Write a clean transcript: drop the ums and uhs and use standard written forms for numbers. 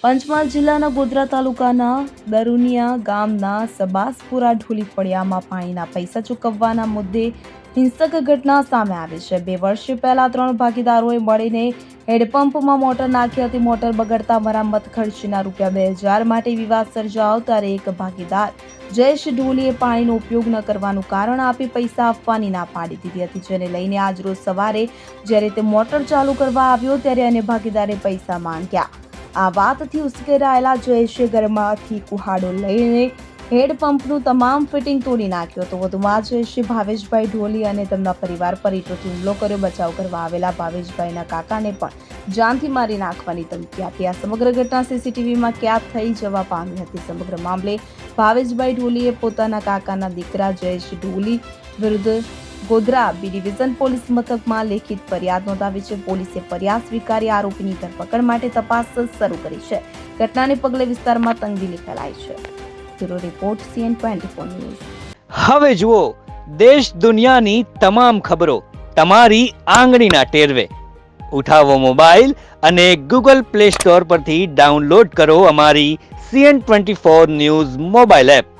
પંચમહાલ જિલ્લાના ગોધરા તાલુકાના દરુનિયા ગામના સબાસપુરા ઢોલી ફળિયામાં પાણીના પૈસા ચૂકવવાના મુદ્દે હિંસક ઘટના સામે આવી છે। 2 વર્ષ પહેલા 3 ભાગીદારોએ મળીને હેડપંપમાં મોટર નાખી હતી। મોટર બગડતા મરામત ખર્ચના ₹2000 માટે વિવાદ સર્જાયો ત્યારે એક ભાગીદાર જયેશ ઢોલીએ પાણીનો ઉપયોગ ન કરવાનું કારણ આપી પૈસા આપવાની ના પાડી દીધી હતી, જેને લઈને આજરોજ સવારે જ્યારે તે મોટર ચાલુ કરવા આવ્યો ત્યારે અન્ય ભાગીદારે પૈસા માંગ્યા। આ વાતથી ઉશ્કેરાયેલા જયેશે ઘરમાંથી કુહાડો લઈને હેડપંપનું તમામ ફિટિંગ તોડી નાખ્યું હતું। વધુમાં જયેશે ભાવેશભાઈ ઢોલી અને તેમના પરિવાર પર ઈંટોથી હુમલો કર્યો। બચાવ કરવા આવેલા ભાવેશભાઈના કાકાને પણ જાનથી મારી નાખવાની ધમકી આપી। આ સમગ્ર ઘટના સીસીટીવીમાં કેદ થઈ જવા પામી હતી। સમગ્ર મામલે ભાવેશભાઈ ઢોલીએ પોતાના કાકાના દીકરા જયેશ ઢોલી વિરુદ્ધ ગોધરા બી ડિવિઝન પોલીસ મથકમાં લેખિત ફરિયાદ નોંધાવી છે। પોલીસે ફરિયાદ સ્વીકારી આરોપીની ધરપકડ માટે તપાસ શરૂ કરી છે। ઘટનાને પગલે વિસ્તારમાં તંગદિલી ફેલાઈ છે। Bureau report CN24 news. હવે જુઓ દેશ દુનિયાની તમામ ખબરો તમારી આંગળીના ટેરવે। ઉઠાવો મોબાઈલ અને Google Play Store પરથી ડાઉનલોડ કરો અમારી CN24 ન્યૂઝ મોબાઈલ એપ।